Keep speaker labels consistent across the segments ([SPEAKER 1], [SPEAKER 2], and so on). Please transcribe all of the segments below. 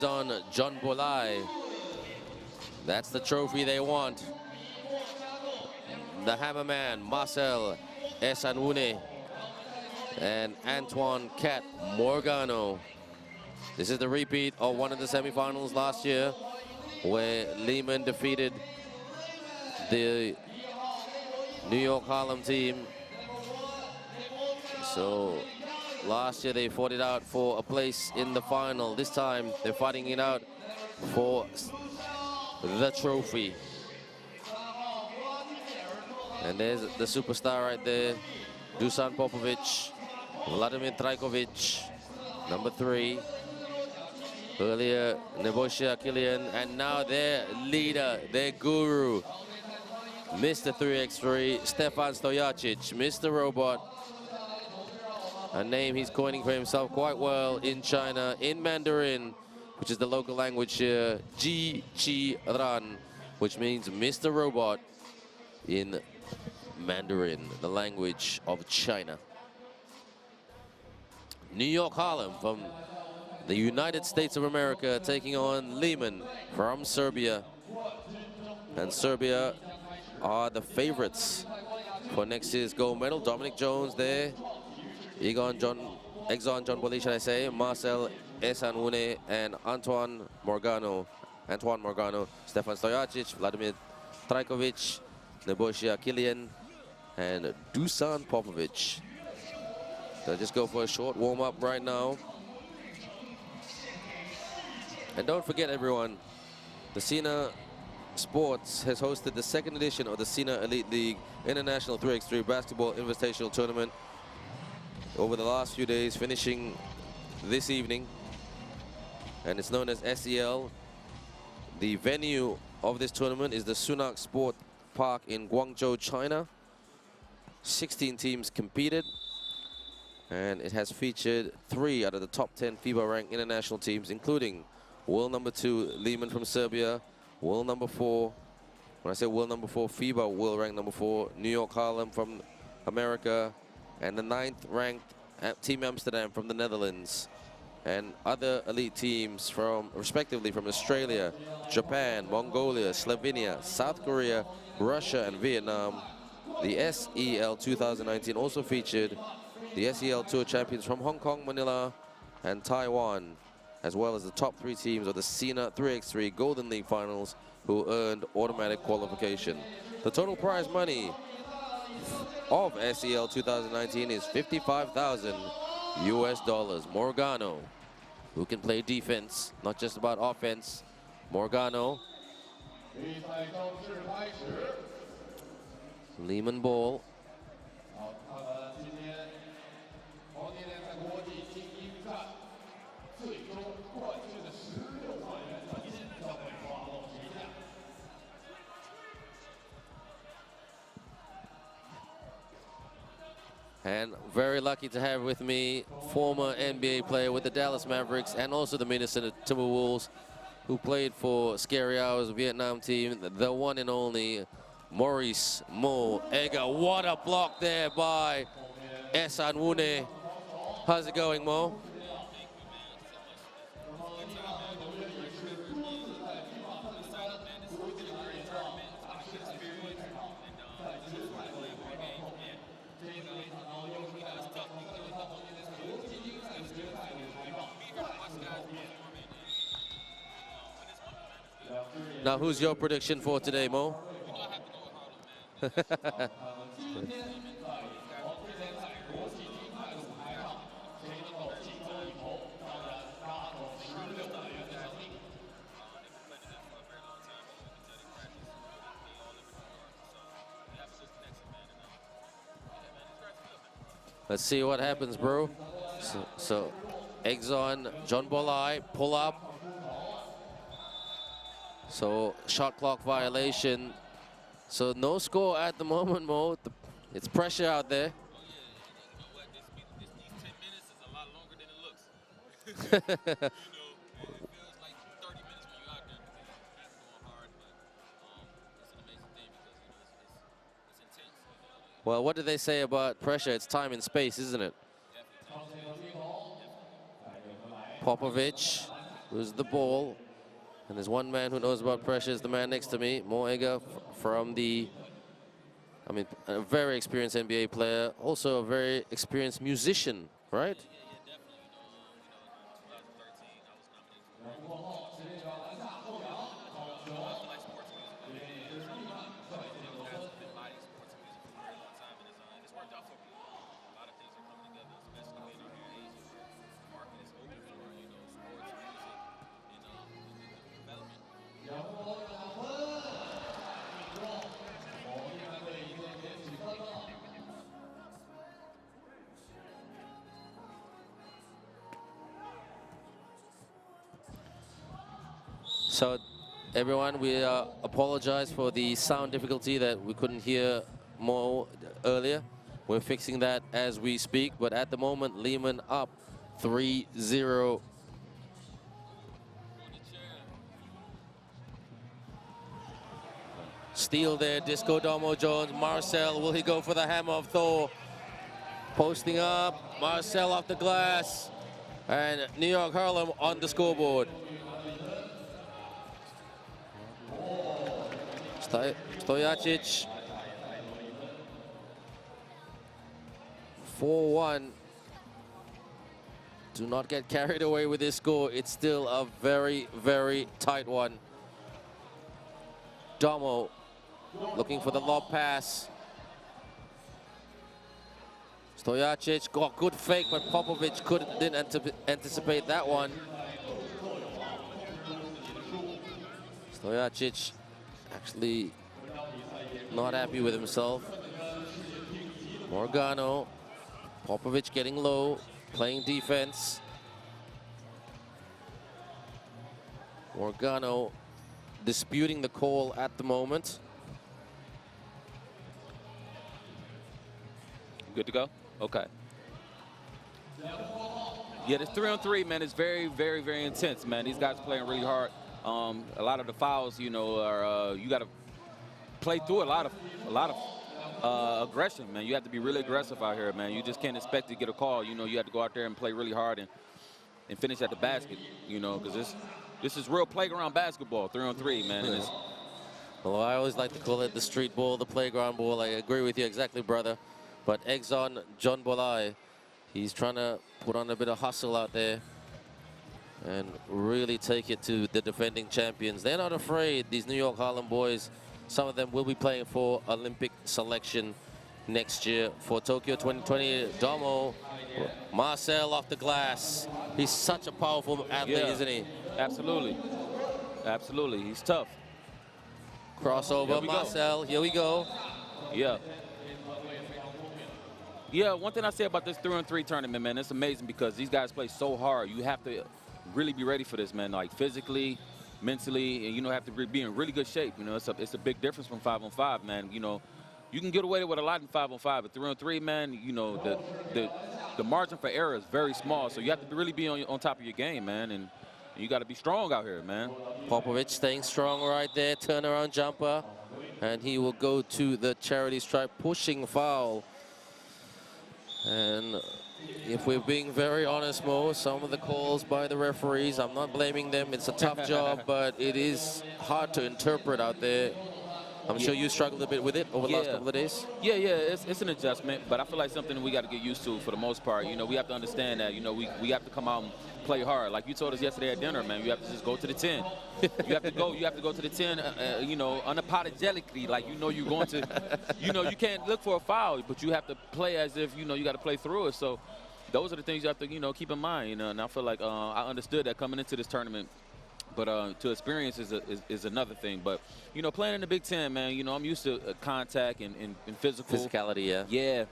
[SPEAKER 1] on John Bolai. That's the trophy they want. The Hammerman, Marcel Esanwune, and Antoine Cat Morgano. This is the repeat of one of the semifinals last year, where Liman defeated the New York Harlem team. So last year they fought it out for a place in the final. This time they're fighting it out for the trophy. And there's the superstar right there, Dusan Popovic, Vladimir Trajkovic, number 3. Earlier, Nebojša Kilian, and now their leader, their guru, Mr. 3x3, Stefan Stojacic, Mr. Robot. A name he's coining for himself quite well in China, in Mandarin, which is the local language here, Ji Chi Ran, which means Mr. Robot in Mandarin, the language of China. New York Harlem from the United States of America taking on Liman from Serbia. And Serbia are the favorites for next year's gold medal. Dominic Jones there, Exxon John Bolai, should I say, Marcel Esanwune, and Antoine Morgano, Stefan Stojacic, Vladimir Trajkovic, Nebojša Kilian, and Dusan Popovic. They'll just go for a short warm-up right now. And don't forget, everyone, the SENA Sports has hosted the 2nd edition of the SENA Elite League International 3x3 Basketball Invitational Tournament over the last few days, finishing this evening. And it's known as SEL. The venue of this tournament is the Sunak Sport Park in Guangzhou, China. 16 teams competed, and it has featured 3 out of the top 10 FIBA-ranked international teams, including world number 2, Liman from Serbia, world number 4, when I say world number 4, FIBA world rank number 4, New York Harlem from America, and the 9th ranked Team Amsterdam from the Netherlands, and other elite teams from, respectively, from Australia, Japan, Mongolia, Slovenia, South Korea, Russia, and Vietnam. The SEL 2019 also featured the SEL Tour champions from Hong Kong, Manila, and Taiwan, as well as the top 3 teams of the SENA 3x3 Golden League Finals who earned automatic qualification. The total prize money of SEL 2019 is $55,000 US. Morgano, who can play defense, not just about offense. Morgano. Liman ball. And very lucky to have with me former NBA player with the Dallas Mavericks and also the Minnesota Timberwolves, who played for Scary Hours Vietnam team, the one and only Maurice Mo Ega. What a block there by Esanwune. How's it going, Mo? Now, who's your prediction for today, Mo? Let's see what happens, bro. So Exxon, John Bolai, pull up. So shot clock violation. So no score at the moment, Mo. It's pressure out there. Well, what do they say about pressure? It's time and space, isn't it? Popovic. loses the ball. And there's one man who knows about pressure, is the man next to me, Moega from the, a very experienced NBA player, also a very experienced musician, right? So, everyone, we apologize for the sound difficulty that we couldn't hear Mo earlier. We're fixing that as we speak, but at the moment, Liman up 3-0. Steal there, Disco Domo Jones. Marcel, will he go for the hammer of Thor? Posting up, Marcel off the glass, and New York Harlem on the scoreboard. Stojacic, 4-1. Do not get carried away with this score. It's still a very, very tight one. Domo looking for the lob pass. Stojacic got good fake, but Popovic didn't anticipate that one. Stojacic actually not happy with himself. Morgano, Popovic getting low, playing defense. Morgano disputing the call at the moment.
[SPEAKER 2] Good to go? Okay. Yeah, this 3-on-3, man, is very, very, very intense, man. These guys are playing really hard. A lot of the fouls, you know, are you got to play through a lot of aggression, man. You have to be really aggressive out here, man. You just can't expect to get a call. You know, you have to go out there and play really hard and finish at the basket, you know, because this is real playground basketball, 3-on-3, man. And
[SPEAKER 1] well, I always like to call it the street ball, the playground ball. I agree with you exactly, brother. But Exxon John Bolai, he's trying to put on a bit of hustle out there and really take it to the defending champions. They're not afraid, these New York Harlem boys. Some of them will be playing for Olympic selection next year for Tokyo 2020. Domo, Marcel off the glass. He's such a powerful athlete, isn't he?
[SPEAKER 2] Absolutely. Absolutely. He's tough.
[SPEAKER 1] Crossover, Marcel. Here we go.
[SPEAKER 2] Yeah. Yeah, one thing I say about this 3-on-3 tournament, man, it's amazing because these guys play so hard. You have to really be ready for this, man, like physically, mentally, and, you know, have to be in really good shape. You know, it's a big difference from 5-on-5, man. You know, you can get away with a lot in 5-on-5, but 3-on-3, man, you know, the margin for error is very small, so you have to really be on top of your game, man, and you got to be strong out here, man.
[SPEAKER 1] Popovic staying strong right there, turnaround jumper, and he will go to the charity stripe, pushing foul. And if we're being very honest, Mo, some of the calls by the referees, I'm not blaming them. It's a tough job, but it is hard to interpret out there. I'm sure you struggled a bit with it over the last couple of days.
[SPEAKER 2] Yeah, it's an adjustment, but I feel like something that we got to get used to for the most part. You know, we have to understand that, you know, we have to come out and play hard. Like you told us yesterday at dinner, man, you have to just go to the 10. You have to go to the 10, you know, unapologetically, like you know you're going to, you know, you can't look for a foul, but you have to play as if, you know, you got to play through it. So those are the things you have to, you know, keep in mind, you know, and I feel like I understood that coming into this tournament. But to experience is another thing. But, you know, playing in the Big Ten, man, you know, I'm used to contact and physical.
[SPEAKER 1] Physicality, yeah.
[SPEAKER 2] Yeah.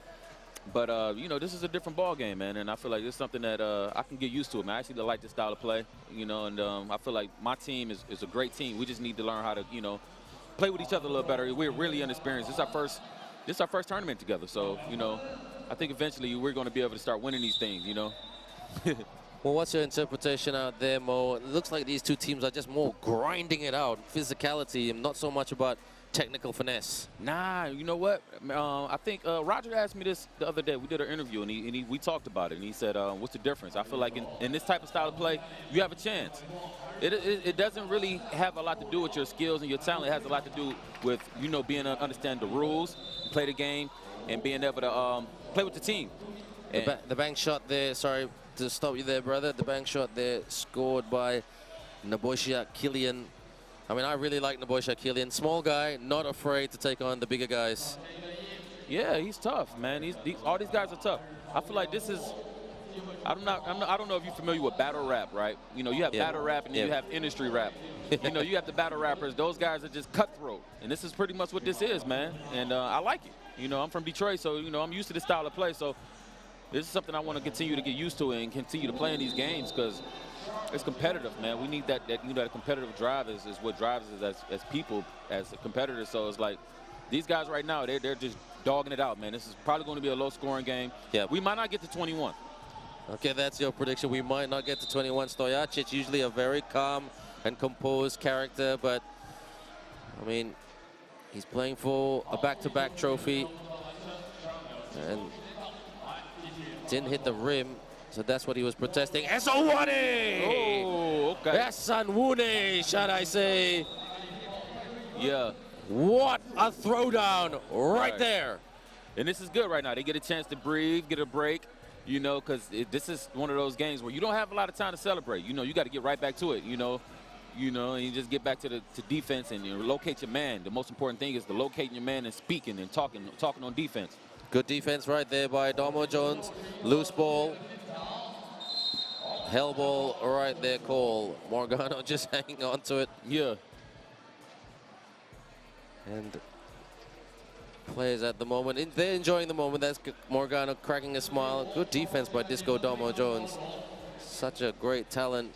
[SPEAKER 2] But, you know, this is a different ball game, man. And I feel like it's something that I can get used to, man. I actually like this style of play, you know, and I feel like my team is a great team. We just need to learn how to, you know, play with each other a little better. We're really inexperienced. This is our first tournament together. So, you know, I think eventually we're going to be able to start winning these things, you know.
[SPEAKER 1] Well, what's your interpretation out there, Mo? It looks like these two teams are just more grinding it out, physicality, and not so much about technical finesse.
[SPEAKER 2] Nah, you know what? I think Roger asked me this the other day. We did an interview, and we talked about it, and he said, what's the difference? I feel like in this type of style of play, you have a chance. It doesn't really have a lot to do with your skills and your talent. It has a lot to do with, you know, being able to understand the rules, play the game, and being able to play with the team.
[SPEAKER 1] The bank shot there, sorry to stop you there, brother. The bank shot there scored by Naboisha Killian. I mean, I really like Naboisha Killian. Small guy, not afraid to take on the bigger guys.
[SPEAKER 2] Yeah, he's tough, man. All these guys are tough. I feel like this is, I don't know if you're familiar with battle rap, right? You know, you have battle rap and then you have industry rap. You know, you have the battle rappers. Those guys are just cutthroat. And this is pretty much what this is, man. And I like it. You know, I'm from Detroit, so, you know, I'm used to this style of play. So this is something I want to continue to get used to and continue to play in these games because it's competitive, man. We need that you know, that competitive drive is what drives us as people, as competitors. So it's like these guys right now, they're just dogging it out, man. This is probably going to be a low-scoring game. Yeah, we might not get to 21.
[SPEAKER 1] Okay, that's your prediction. We might not get to 21. Stojacic, usually a very calm and composed character, but I mean, he's playing for a back-to-back trophy and didn't hit the rim. So that's what he was protesting. SEL2019!
[SPEAKER 2] Oh, okay.
[SPEAKER 1] SEL2019, should I say.
[SPEAKER 2] Yeah.
[SPEAKER 1] What a throwdown right there.
[SPEAKER 2] And this is good right now. They get a chance to breathe, get a break, you know, because this is one of those games where you don't have a lot of time to celebrate. You know, you got to get right back to it, you know, and you just get back to defense and you locate your man. The most important thing is to locate your man and speaking and talking on defense.
[SPEAKER 1] Good defense right there by Domo Jones. Loose ball. Hell ball right there call. Morgano just hanging on to it.
[SPEAKER 2] Yeah.
[SPEAKER 1] And players at the moment, they're enjoying the moment. That's Morgano cracking a smile. Good defense by Disco Domo Jones. Such a great talent.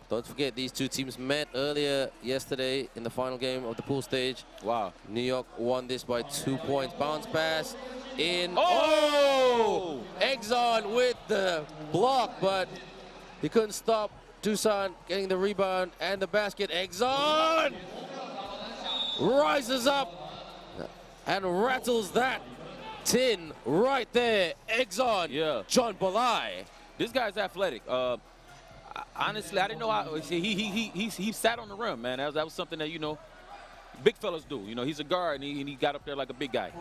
[SPEAKER 1] Don't forget, these two teams met earlier yesterday in the final game of the pool stage.
[SPEAKER 2] Wow.
[SPEAKER 1] New York won this by 2 points. Bounce pass in.
[SPEAKER 2] Oh!
[SPEAKER 1] Exxon with the block, but he couldn't stop Dusan getting the rebound and the basket. Exxon rises up and rattles that tin right there. Exxon.
[SPEAKER 2] Yeah.
[SPEAKER 1] John Balai.
[SPEAKER 2] This guy's athletic. Honestly, I didn't know how he sat on the rim, man. That was something that, you know, big fellas do. You know, he's a guard and he got up there like a big guy.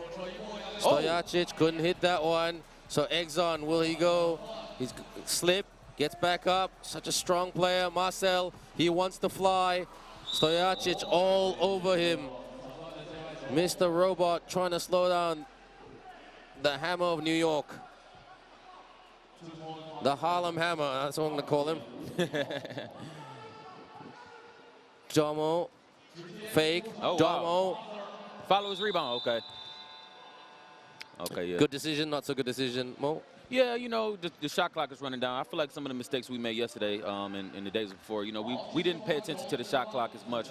[SPEAKER 1] Stojacic couldn't hit that one. So Exxon, will he go? He's slip, gets back up. Such a strong player. Marcel, he wants to fly. Stojacic all over him. Mr. Robot trying to slow down the Hammer of New York. The Harlem Hammer, that's what I'm going to call him. Domo, fake, Domo.
[SPEAKER 2] Wow. Follow his rebound, okay. Okay, yeah.
[SPEAKER 1] Good decision, not so good decision, Mo?
[SPEAKER 2] Yeah, you know, the shot clock is running down. I feel like some of the mistakes we made yesterday and the days before, you know, we didn't pay attention to the shot clock as much.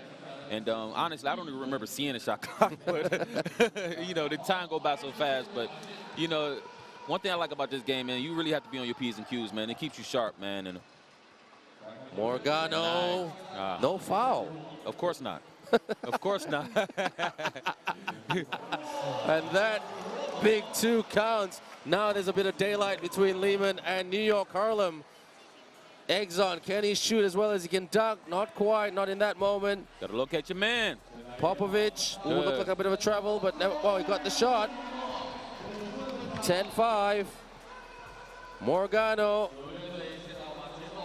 [SPEAKER 2] And honestly, I don't even remember seeing the shot clock. But, you know, the time go by so fast. But, you know, one thing I like about this game, man, you really have to be on your P's and Q's, man. It keeps you sharp, man. And
[SPEAKER 1] Morgano, no foul.
[SPEAKER 2] Of course not. Of course not.
[SPEAKER 1] And that big two counts. Now there's a bit of daylight between Liman and New York Harlem. Exxon, can he shoot as well as he can dunk? Not quite, not in that moment.
[SPEAKER 2] Gotta locate your man.
[SPEAKER 1] Popovich, who looked like a bit of a travel, but never, well, he got the shot. 10-5. Morgano.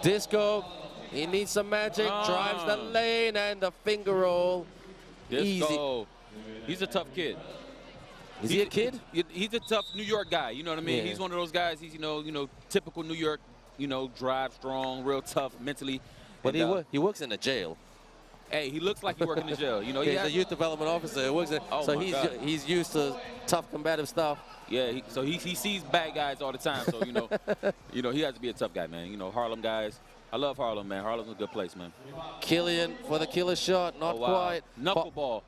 [SPEAKER 1] Disco. He needs some magic. Drives the lane and the finger roll.
[SPEAKER 2] Disco.
[SPEAKER 1] Easy.
[SPEAKER 2] He's a tough kid.
[SPEAKER 1] Is he a kid?
[SPEAKER 2] He's a tough New York guy. You know what I mean? Yeah. He's one of those guys. He's you know typical New York. You know, drive strong, real tough mentally.
[SPEAKER 1] But he works in a jail.
[SPEAKER 2] Hey, he looks like he works in the jail. You know,
[SPEAKER 1] he's a youth development officer. Works in, so he's used to tough, combative stuff.
[SPEAKER 2] Yeah, so he sees bad guys all the time. So you know, he has to be a tough guy, man. You know, Harlem guys. I love Harlem, man. Harlem's a good place, man.
[SPEAKER 1] Killian for the killer shot, not quite.
[SPEAKER 2] Knuckleball.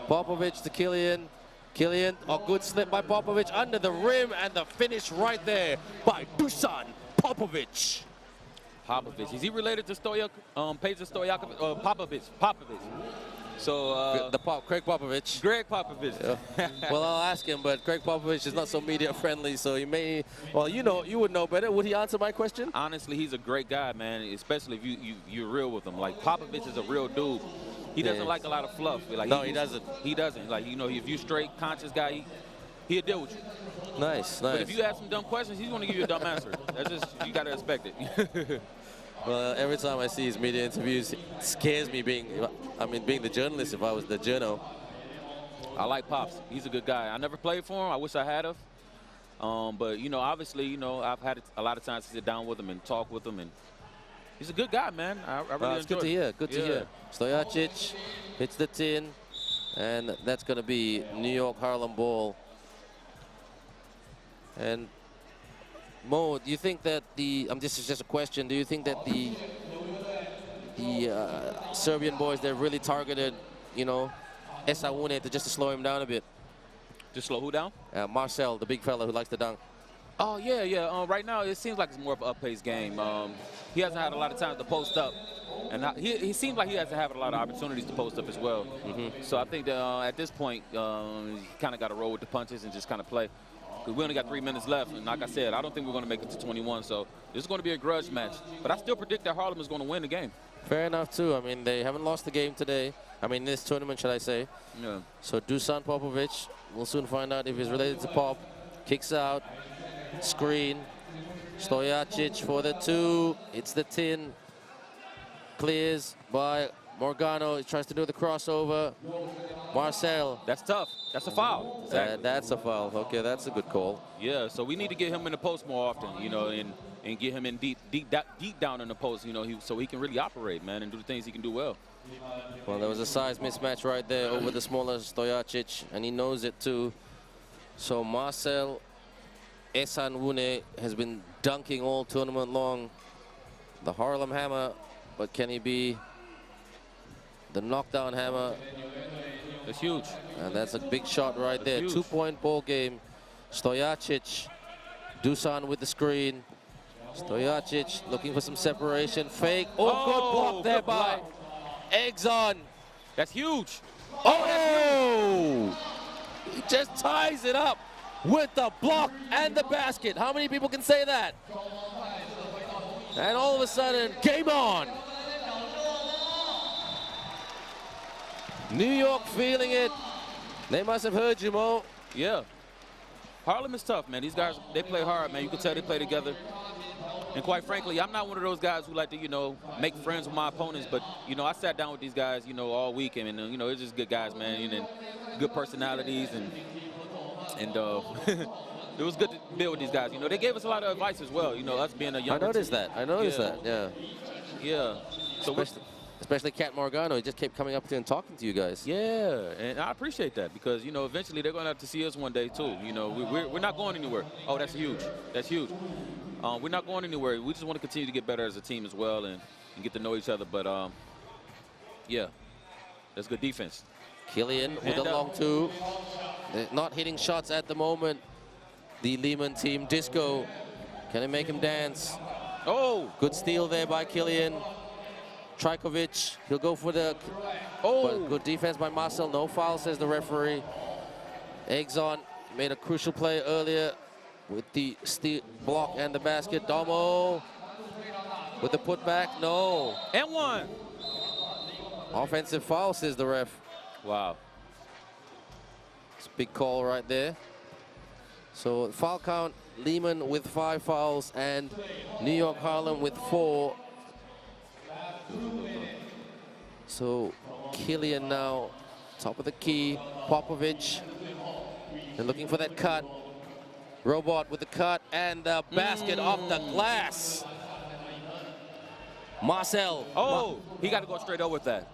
[SPEAKER 1] Popovich to Killian. Killian, a good slip by Popovich under the rim, and the finish right there by Dusan Popovich.
[SPEAKER 2] Popovich. Is he related to Peja Stojakovic? Popovich. So
[SPEAKER 1] Craig Popovich.
[SPEAKER 2] Greg Popovich.
[SPEAKER 1] Yeah. Well, I'll ask him, but Craig Popovich is not so media friendly, so he may. Well, you would know better. Would he answer my question?
[SPEAKER 2] Honestly, he's a great guy, man. Especially if you're real with him. Like Popovich is a real dude. He doesn't like a lot of fluff. Like,
[SPEAKER 1] no, he doesn't.
[SPEAKER 2] He doesn't. Like, if you're straight, conscious guy, he'll deal with you.
[SPEAKER 1] Nice.
[SPEAKER 2] But if you ask him dumb questions, he's going to give you a dumb answer. That's just, you got to expect it.
[SPEAKER 1] Well, every time I see his media interviews, it scares me being the journalist if I was the journo.
[SPEAKER 2] I like Pops. He's a good guy. I never played for him. I wish I had him. But, obviously, I've had a lot of times to sit down with him and talk with him. And he's a good guy, man. I really
[SPEAKER 1] it's good to hear. Good to hear. Stojacic hits the tin, and that's going to be New York Harlem ball. And Mo, do you think that this is just a question, do you think that the Serbian boys, they're really targeted, SEL2019 just to slow him down a bit?
[SPEAKER 2] Just slow who down?
[SPEAKER 1] Marcel, the big fella who likes to dunk.
[SPEAKER 2] Oh, yeah. Right now, it seems like it's more of an up-paced game. He hasn't had a lot of time to post up. And he seems like he hasn't had a lot of opportunities to post up as well. So I think that at this point, you kind of got to roll with the punches and just kind of play. Because we only got 3 minutes left. And like I said, I don't think we're going to make it to 21. So this is going to be a grudge match. But I still predict that Harlem is going to win the game.
[SPEAKER 1] Fair enough, too. I mean, they haven't lost the game today. This tournament, should I say.
[SPEAKER 2] Yeah.
[SPEAKER 1] So Dusan Popovic, we'll soon find out if he's related to Pop. Kicks out. Screen. Stojacic for the 2. It's the tin. Clears by Morgano. He tries to do the crossover. Marcel.
[SPEAKER 2] That's tough. That's a foul.
[SPEAKER 1] Exactly. That's a foul. Okay, that's a good call.
[SPEAKER 2] Yeah, so we need to get him in the post more often, and get him in deep down in the post, so he can really operate, man, and do the things he can do well.
[SPEAKER 1] Well, there was a size mismatch right there over the smaller Stojacic, and he knows it too. So Marcel SEL2019 has been dunking all tournament long. The Harlem Hammer, but can he be the knockdown hammer?
[SPEAKER 2] It's huge.
[SPEAKER 1] And that's a big shot right there.
[SPEAKER 2] Huge.
[SPEAKER 1] 2-point ball game. Stojacic, Dusan with the screen. Stojacic looking for some separation. Fake. Oh, good block there by Exxon.
[SPEAKER 2] That's huge.
[SPEAKER 1] Oh! He just ties it up with the block and the basket. How many people can say that? And all of a sudden, game on. New York feeling it. They must have heard you, Mo.
[SPEAKER 2] Yeah. Harlem is tough, man. These guys, they play hard, man. You can tell they play together. And quite frankly, I'm not one of those guys who like to, make friends with my opponents. But, I sat down with these guys, all week. And, they're just good guys, man. And good personalities. And it was good to deal with these guys. They gave us a lot of advice as well, us being a younger
[SPEAKER 1] I noticed
[SPEAKER 2] team.
[SPEAKER 1] that. I noticed that, yeah.
[SPEAKER 2] Yeah. So
[SPEAKER 1] Especially Cat Morgano. He just kept coming up to you and talking to you guys.
[SPEAKER 2] Yeah, and I appreciate that because, eventually they're going to have to see us one day, too. We're not going anywhere. Oh, that's huge. That's huge. We're not going anywhere. We just want to continue to get better as a team as well and get to know each other. But, yeah, that's good defense.
[SPEAKER 1] Killian with a long 2. They're not hitting shots at the moment. The Liman team. Disco. Can it make him dance?
[SPEAKER 2] Oh!
[SPEAKER 1] Good steal there by Killian. Trajkovic, he'll go for the... But good defense by Marcel. No foul, says the referee. Exxon made a crucial play earlier with the steal block and the basket. Domo with the putback. No.
[SPEAKER 2] And 1.
[SPEAKER 1] Offensive foul, says the ref.
[SPEAKER 2] Wow.
[SPEAKER 1] It's a big call right there. So foul count, Liman with 5 fouls and New York Harlem with 4. So Killian now, top of the key. Popovic, they're looking for that cut. Robot with the cut and the basket off the glass. Marcel.
[SPEAKER 2] Oh, he got to go straight over with that.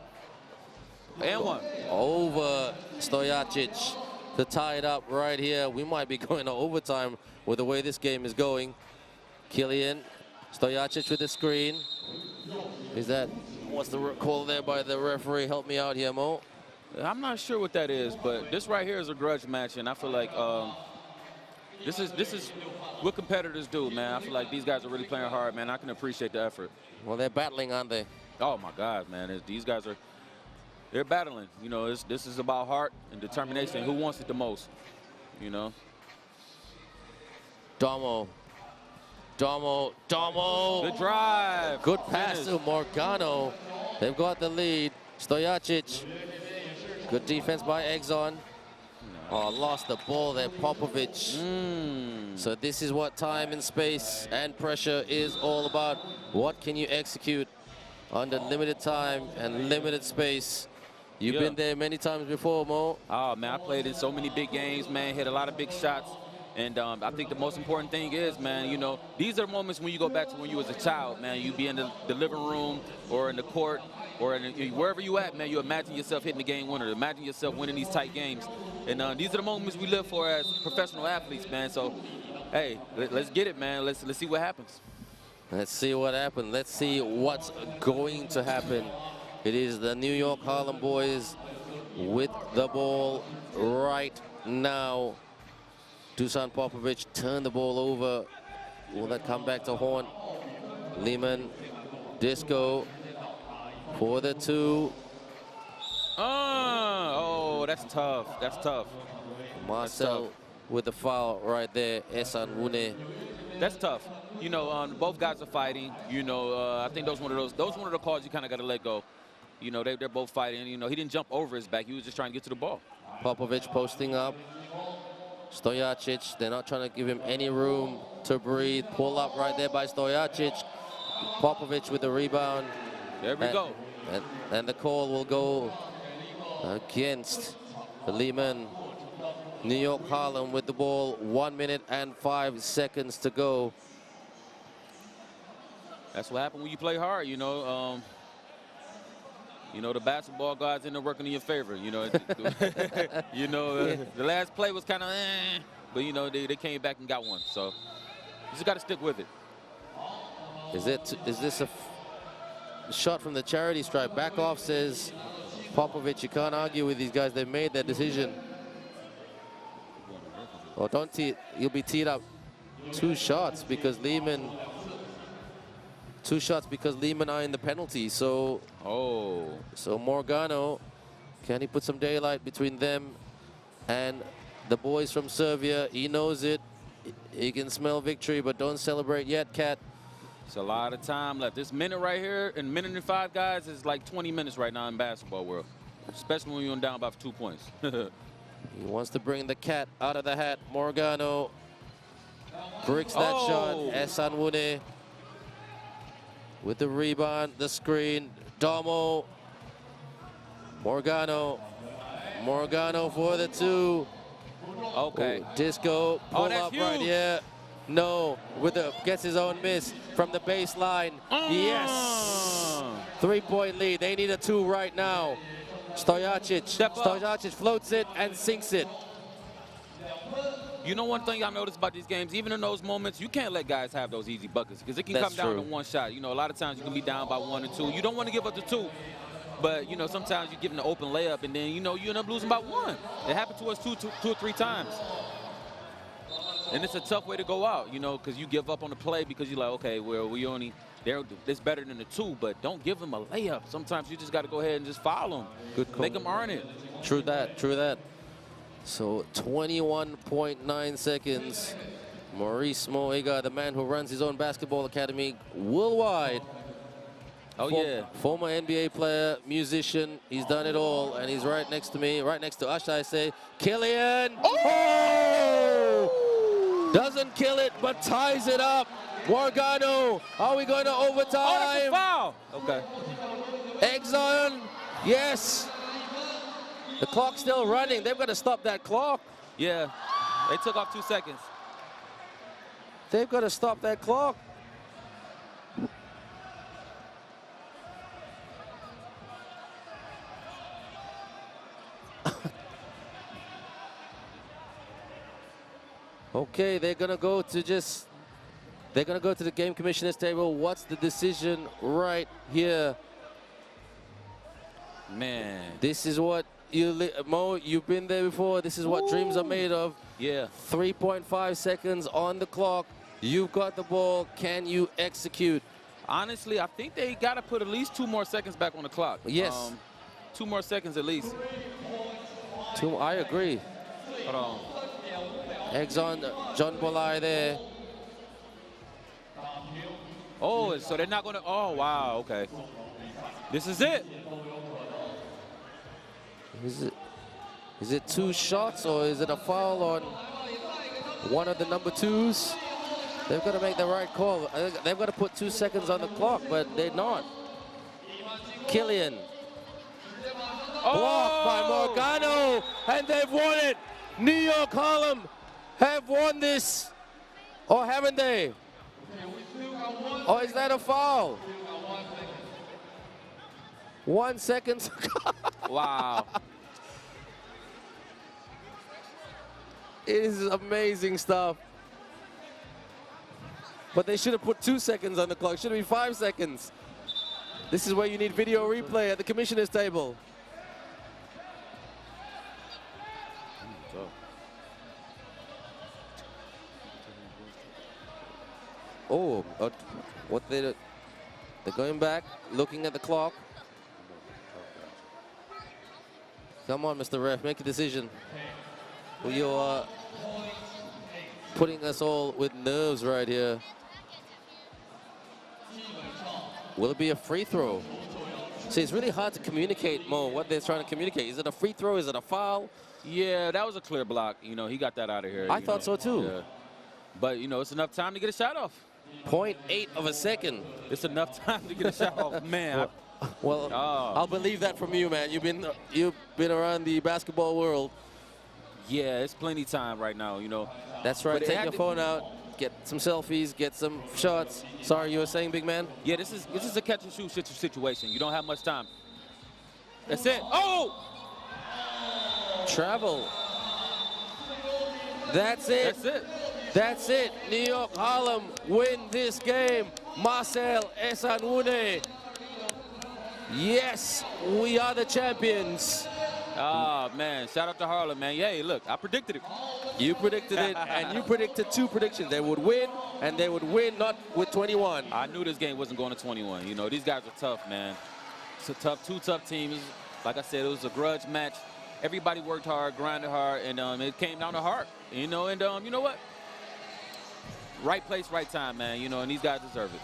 [SPEAKER 2] And 1.
[SPEAKER 1] Over Stojacic to tie it up right here. We might be going to overtime with the way this game is going. Killian, Stojacic with the screen. Is that, what's the call there by the referee? Help me out here, Mo.
[SPEAKER 2] I'm not sure what that is, but this right here is a grudge match, and I feel like This is what competitors do, man. I feel like these guys are really playing hard, man. I can appreciate the effort.
[SPEAKER 1] Well, they're battling, aren't they?
[SPEAKER 2] Oh my God, man! These guys they're battling. You know, this is about heart and determination. Who wants it the most? You know.
[SPEAKER 1] Domo.
[SPEAKER 2] Good drive.
[SPEAKER 1] Good pass to Morgano. They've got the lead. Stojacic. Good defense by Exxon. Oh, lost the ball there, Popovic. So this is what time and space and pressure is all about. What can you execute under limited time and limited space? You've been there many times before, Mo.
[SPEAKER 2] Oh, man, I played in so many big games, man. Hit a lot of big shots. And I think the most important thing is, man, you know, these are the moments when you go back to when you was a child, man. You be in the living room or in the court or wherever you at, man. You imagine yourself hitting the game winner. Imagine yourself winning these tight games. And these are the moments we live for as professional athletes, man. So, hey, let's get it, man. Let's see what happens.
[SPEAKER 1] Let's see what happens. Let's see what's going to happen. It is the New York Harlem boys with the ball right now. Dusan Popovic turned the ball over. Will that come back to Horn? Liman, Disco for the 2.
[SPEAKER 2] Oh, that's tough. That's tough.
[SPEAKER 1] Marcel with the foul right there. Esan Wune.
[SPEAKER 2] That's tough. You know, both guys are fighting. You know, I think those one of the calls you kind of got to let go. You know, they're both fighting. You know, he didn't jump over his back. He was just trying to get to the ball.
[SPEAKER 1] Popovic posting up. Stojacic, they're not trying to give him any room to breathe. Pull up right there by Stojacic. Popovic with the rebound.
[SPEAKER 2] There we go.
[SPEAKER 1] And the call will go against Liman. New York Harlem with the ball. 1 minute and 5 seconds to go.
[SPEAKER 2] That's what happened when you play hard, you know. You know, the basketball guys end up working in your favor. You know, you know, the last play was kind of, but you know they came back and got one. So you just got to stick with it.
[SPEAKER 1] Is this a shot from the charity stripe? Back off, says Popovic. You can't argue with these guys. They've made their decision. Oh, don't tee. You'll be teed up 2 shots because Liman. 2 shots because Liman are in the penalty. So, so Morgano, can he put some daylight between them and the boys from Serbia? He knows it. He can smell victory, but don't celebrate yet, Cat.
[SPEAKER 2] It's a lot of time left. This minute right here, and minute and 5 guys, is like 20 minutes right now in basketball world, especially when you're down by 2 points.
[SPEAKER 1] He wants to bring the cat out of the hat. Morgano bricks that shot. Esan Wune with the rebound, the screen. Domo. Morgano for the 2.
[SPEAKER 2] Okay.
[SPEAKER 1] Ooh, Disco pull up
[SPEAKER 2] huge.
[SPEAKER 1] right here. No, gets his own miss from the baseline. Yes. 3-point lead. They need a 2 right now. Stojacic floats it and sinks it.
[SPEAKER 2] You know one thing I noticed about these games, even in those moments, you can't let guys have those easy buckets because it can come down to 1 shot. You know, a lot of times you can be down by 1 or 2. You don't want to give up the 2, but you know sometimes you give them an open layup and then you know you end up losing by 1. It happened to us two or three times, and it's a tough way to go out. You know, because you give up on the play because you're like, okay, well it's better than the 2, but don't give them a layup. Sometimes you just got to go ahead and just foul them.
[SPEAKER 1] Good call.
[SPEAKER 2] Make them earn it.
[SPEAKER 1] True that. True that. So 21.9 seconds. Maurice Moega, the man who runs his own basketball academy worldwide. Former NBA player, musician. He's done it all, and he's right next to me, right next to us, I say. Killian! Oh! Doesn't kill it, but ties it up. Morgano, are we going to overtime?
[SPEAKER 2] Oh, that's a foul. Okay.
[SPEAKER 1] Exxon, yes. The clock's still running. They've got to stop that clock.
[SPEAKER 2] Yeah, they took off 2 seconds.
[SPEAKER 1] They've got to stop that clock. Okay, they're going to go to the game commissioner's table. What's the decision right here?
[SPEAKER 2] Man.
[SPEAKER 1] This is what Mo, you've been there before. This is what dreams are made of.
[SPEAKER 2] Yeah.
[SPEAKER 1] 3.5 seconds on the clock. You've got the ball. Can you execute?
[SPEAKER 2] Honestly, I think they got to put at least 2 more seconds back on the clock.
[SPEAKER 1] Yes.
[SPEAKER 2] 2 more seconds at least.
[SPEAKER 1] I agree.
[SPEAKER 2] Hold on.
[SPEAKER 1] Eggs on John Bolai there.
[SPEAKER 2] Oh, so they're not going to. Oh, wow. Okay. This is it.
[SPEAKER 1] Is it 2 shots or is it a foul on one of the number 2s? They've got to make the right call. They've got to put 2 seconds on the clock, but they're not. Killian. Blocked by Morgano, and they've won it. New York Harlem have won this. Or haven't they? Or is that a foul? 1 second.
[SPEAKER 2] Wow.
[SPEAKER 1] It is amazing stuff. But they should have put 2 seconds on the clock. It should have been 5 seconds. This is where you need video replay at the commissioner's table. Oh, what they're going back, looking at the clock. Come on, Mr. Ref, make a decision. You're putting us all with nerves right here. Will it be a free throw? See, it's really hard to communicate, Mo, what they're trying to communicate. Is it a free throw? Is it a foul?
[SPEAKER 2] Yeah, that was a clear block. You know, he got that out of here.
[SPEAKER 1] I thought so, too.
[SPEAKER 2] Yeah. But, you know, it's enough time to get a shot off.
[SPEAKER 1] 0.8 of a second.
[SPEAKER 2] It's enough time to get a shot off. Man.
[SPEAKER 1] Well, I'll believe that from you, man. You've been around the basketball world.
[SPEAKER 2] Yeah, it's plenty time right now, you know.
[SPEAKER 1] That's right. Take your phone out, get some selfies, get some shots. Sorry, you were saying, big man?
[SPEAKER 2] Yeah, this is a catch and shoot situation. You don't have much time. That's it. Oh!
[SPEAKER 1] Travel. That's it.
[SPEAKER 2] That's it.
[SPEAKER 1] That's it. New York Harlem win this game. Marcel Esanwune. Yes, we are the champions.
[SPEAKER 2] Oh, man. Shout out to Harlem, man. Yeah, look, I predicted it.
[SPEAKER 1] You predicted it, and you predicted 2 predictions. They would win, and they would win not with 21.
[SPEAKER 2] I knew this game wasn't going to 21. You know, these guys are tough, man. It's a tough, 2 tough teams. Like I said, it was a grudge match. Everybody worked hard, grinded hard, and it came down to heart. You know, and you know what? Right place, right time, man. You know, and these guys deserve it.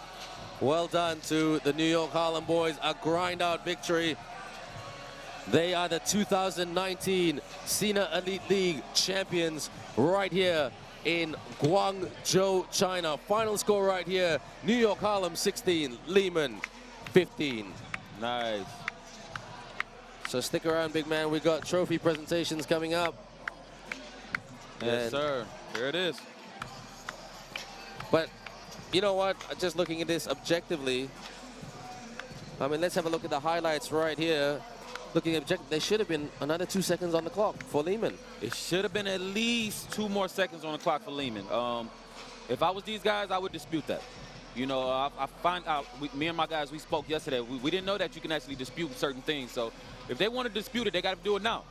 [SPEAKER 1] Well done to the New York Harlem boys. A grind-out victory. They are the 2019 SEL Elite League champions right here in Guangzhou, China. Final score right here, New York Harlem 16, Liman 15.
[SPEAKER 2] Nice.
[SPEAKER 1] So stick around, big man. We got trophy presentations coming up.
[SPEAKER 2] Yes, sir. Here it is.
[SPEAKER 1] But you know what? Just looking at this objectively, I mean, let's have a look at the highlights right here. Looking at there should have been another 2 seconds on the clock for Liman.
[SPEAKER 2] It should have been at least 2 more seconds on the clock for Liman. If I was these guys, I would dispute that. You know, I find out, me and my guys, we spoke yesterday. We didn't know that you can actually dispute certain things. So if they want to dispute it, they got to do it now.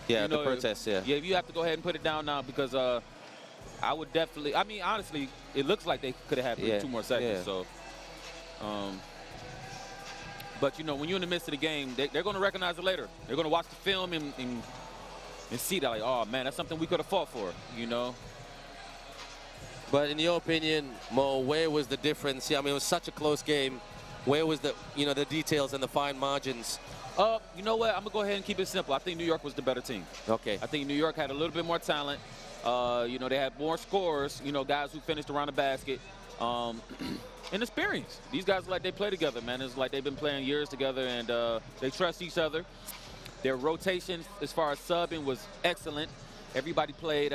[SPEAKER 1] Yeah,
[SPEAKER 2] you know,
[SPEAKER 1] the protest, yeah.
[SPEAKER 2] Yeah, you have to go ahead and put it down now because I would definitely, I mean, honestly, it looks like they could have had 2 more seconds. Yeah. So, but, you know, when you're in the midst of the game, they're going to recognize it later. They're going to watch the film and see that, like, oh, man, that's something we could have fought for, you know.
[SPEAKER 1] But in your opinion, Mo, where was the difference? Yeah, I mean, it was such a close game. Where was the, you know, the details and the fine margins?
[SPEAKER 2] You know what? I'm going to go ahead and keep it simple. I think New York was the better team.
[SPEAKER 1] Okay.
[SPEAKER 2] I think New York had a little bit more talent. You know, they had more scorers, you know, guys who finished around the basket. And experience. These guys, like, they play together, man. It's like they've been playing years together, and they trust each other. Their rotation, as far as subbing, was excellent. Everybody played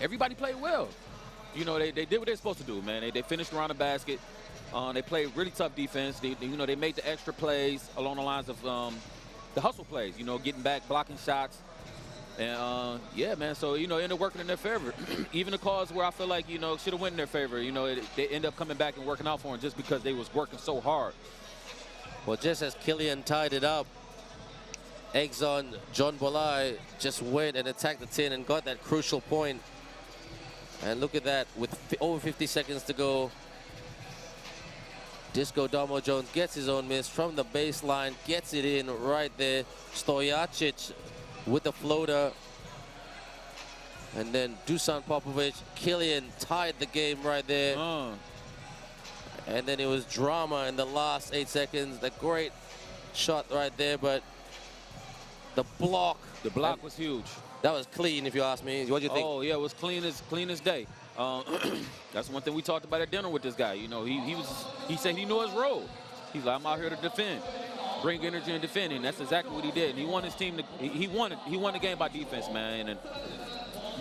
[SPEAKER 2] everybody played well. You know, they did what they're supposed to do, man. They finished around the basket. They played really tough defense. You know, they made the extra plays along the lines of the hustle plays, you know, getting back, blocking shots. And, yeah, man, so, you know, it ended up working in their favor. Even the calls where I feel like, you know, should have went in their favor, you know, they end up coming back and working out for them just because they was working so hard.
[SPEAKER 1] Well, just as Killian tied it up, eggs on John Bolai, just went and attacked the tin and got that crucial point. And look at that, with over 50 seconds to go. Disco Domo Jones gets his own miss from the baseline, gets it in right there. Stojacic with the floater. And then Dusan Popovic, Killian tied the game right there. And then it was drama in the last 8 seconds. The great shot right there, but the block.
[SPEAKER 2] The block was huge.
[SPEAKER 1] That was clean, if you ask me. What do you think?
[SPEAKER 2] Oh yeah, it was clean as day. That's one thing we talked about at dinner with this guy. You know, he said he knew his role. He's like, I'm out here to defend, bring energy and defend, and that's exactly what he did. And he won his team. He won the game by defense, man. And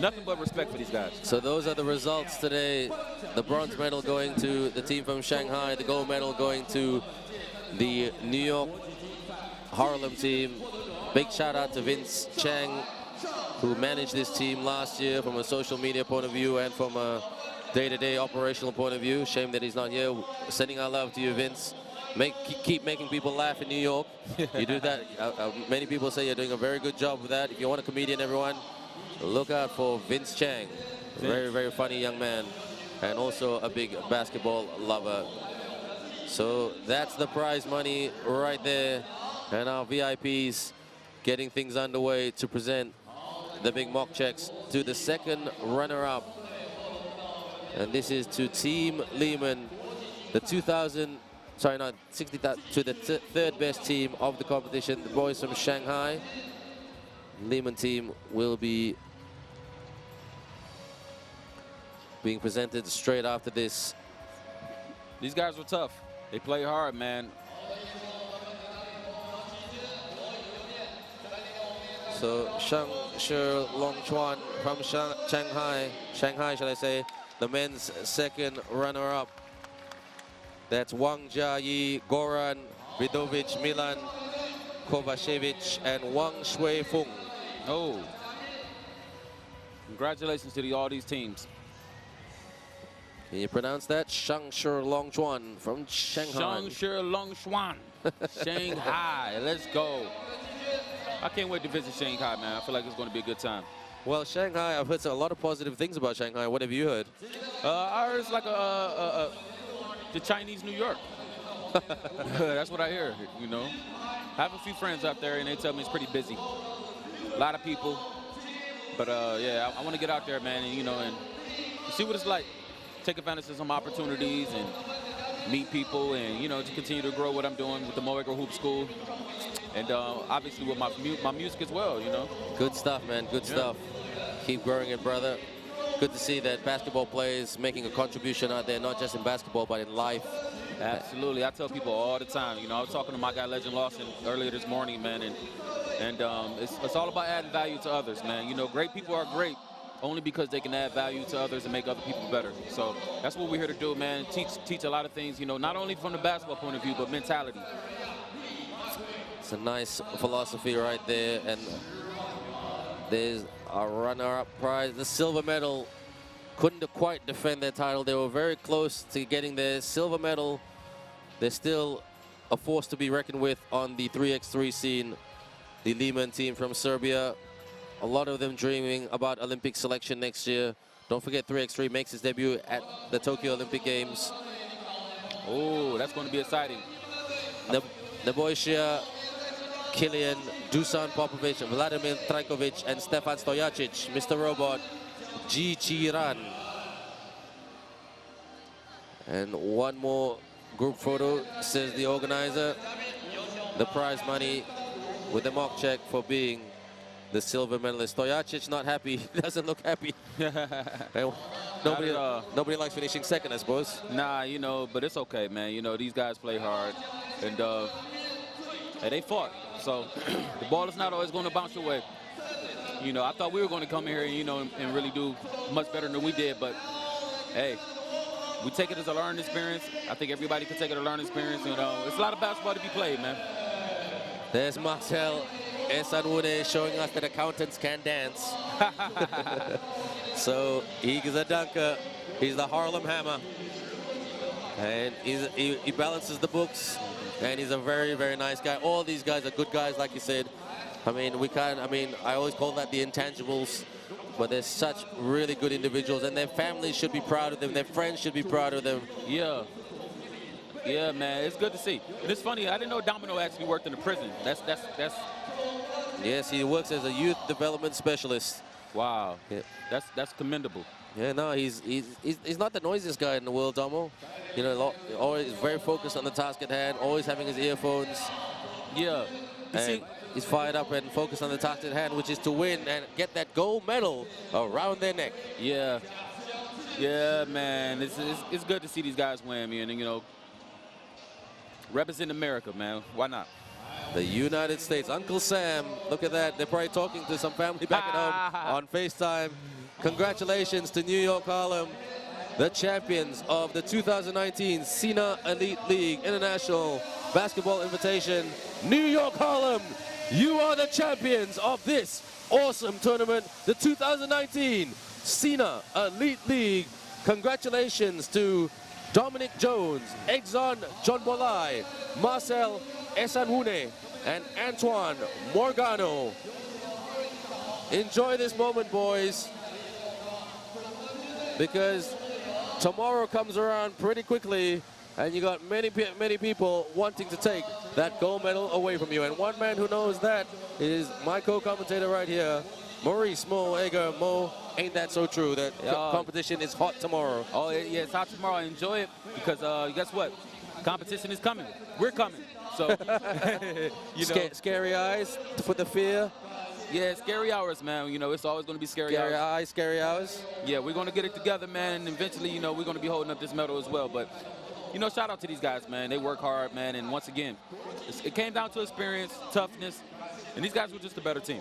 [SPEAKER 2] nothing but respect for these guys.
[SPEAKER 1] So those are the results today. The bronze medal going to the team from Shanghai. The gold medal going to the New York Harlem team. Big shout out to Vince Chang, who managed this team last year from a social media point of view and from a day-to-day operational point of view. Shame that he's not here. Sending our love to you, Vince. Keep making people laugh in New York. You do that. Many people say you're doing a very good job with that. If you want a comedian, everyone, look out for Vince Chang. Very, very funny young man, and also a big basketball lover. So that's the prize money right there. And our VIPs getting things underway to present the big mock checks to the second runner-up. And this is to Team Liman, the 60,000, to the third best team of the competition, the boys from Shanghai. Liman team will be being presented straight after this.
[SPEAKER 2] These guys were tough. They play hard, man.
[SPEAKER 1] So Shang Shi Longchuan from Shanghai, shall I say, the men's second runner-up. That's Wang Jiayi, Goran Vidovic, Milan Kovacevic, and Wang Shuifeng.
[SPEAKER 2] Oh, congratulations to all these teams.
[SPEAKER 1] Can you pronounce that? Shang Shi Longchuan from Shanghai.
[SPEAKER 2] Shang Shi Longchuan, Shanghai. Let's go. I can't wait to visit Shanghai, man. I feel like it's going to be a good time.
[SPEAKER 1] Well, Shanghai, I've heard a lot of positive things about Shanghai. What have you heard?
[SPEAKER 2] I heard it's like the Chinese New York. That's what I hear, you know. I have a few friends out there, and they tell me it's pretty busy. A lot of people. But, yeah, I want to get out there, man, and, you know, and see what it's like. Take advantage of some opportunities and meet people and, you know, to continue to grow what I'm doing with the Moeger Hoop School. And obviously with my music as well, you know.
[SPEAKER 1] Good stuff, man. Good stuff. Keep growing it, brother. Good to see that basketball players making a contribution out there, not just in basketball, but in life.
[SPEAKER 2] Absolutely. I tell people all the time, you know, I was talking to my guy, Legend Lawson, earlier this morning, man, and it's all about adding value to others, man. You know, great people are great only because they can add value to others and make other people better. So that's what we're here to do, man. Teach a lot of things, you know, not only from the basketball point of view, but mentality.
[SPEAKER 1] It's a nice philosophy right there, and there's a runner-up prize. The silver medal couldn't quite defend their title. They were very close to getting their silver medal. They're still a force to be reckoned with on the 3x3 scene. The Liman team from Serbia, a lot of them dreaming about Olympic selection next year. Don't forget 3x3 makes its debut at the Tokyo Olympic Games.
[SPEAKER 2] Oh, that's going to be exciting.
[SPEAKER 1] The boys here, Killian, Dusan Popovic, Vladimir Trajkovic, and Stefan Stojacic, Mr. Robot, Ji Chi-ran. And one more group photo, says the organizer. The prize money with the mock check for being the silver medalist. Stojacic not happy. He doesn't look happy. Nobody likes finishing second, I suppose.
[SPEAKER 2] Nah, you know, but it's okay, man. You know, these guys play hard, and they fought. So the ball is not always going to bounce your way. You know, I thought we were going to come here, you know, and really do much better than we did. But hey, we take it as a learning experience. I think everybody can take it as a learning experience. You know, it's a lot of basketball to be played, man.
[SPEAKER 1] There's Marcel Esanwune showing us that accountants can dance. So he's a dunker. He's the Harlem Hammer. And he balances the books. And he's a very, very nice guy. All these guys are good guys, like you said. I mean, I always call that the intangibles, but they're such really good individuals, and their families should be proud of them. Their friends should be proud of them.
[SPEAKER 2] Yeah. Yeah, man, it's good to see. And it's funny, I didn't know Domino actually worked in a prison. That's.
[SPEAKER 1] Yes, he works as a youth development specialist.
[SPEAKER 2] Wow.
[SPEAKER 1] Yeah.
[SPEAKER 2] That's commendable.
[SPEAKER 1] Yeah, no, he's not the noisiest guy in the world, Domo. You know, always very focused on the task at hand, always having his earphones.
[SPEAKER 2] Yeah.
[SPEAKER 1] And he's fired up and focused on the task at hand, which is to win and get that gold medal around their neck.
[SPEAKER 2] Yeah. Yeah, man. It's good to see these guys win, man. And, you know, represent America, man. Why not?
[SPEAKER 1] The United States. Uncle Sam, look at that. They're probably talking to some family back at home on FaceTime. Congratulations to New York Harlem, the champions of the 2019 SENA Elite League International Basketball Invitation. New York Harlem, you are the champions of this awesome tournament, the 2019 SENA Elite League. Congratulations to Dominic Jones, Exxon Jonbolai, Marcel Esanwune, and Antoine Morgano. Enjoy this moment, boys, because tomorrow comes around pretty quickly, and you got many people wanting to take that gold medal away from you. And one man who knows that is my co-commentator right here, Maurice Mo Eger. Mo, ain't that so true that competition is hot tomorrow?
[SPEAKER 2] Oh, yeah, it's hot tomorrow. Enjoy it, because guess what? Competition is coming. We're coming. So, you know.
[SPEAKER 1] Scary eyes for the fear.
[SPEAKER 2] Yeah, scary hours, man. You know, it's always going to be scary hours.
[SPEAKER 1] Scary hours.
[SPEAKER 2] Yeah, we're going to get it together, man, and eventually, you know, we're going to be holding up this medal as well. But, you know, shout out to these guys, man. They work hard, man, and once again, it came down to experience, toughness, and these guys were just a better team.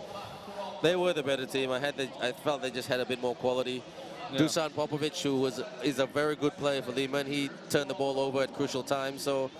[SPEAKER 1] They were the better team. I felt they just had a bit more quality. Yeah. Dusan Popovic, who is a very good player for Liman, he turned the ball over at crucial times. So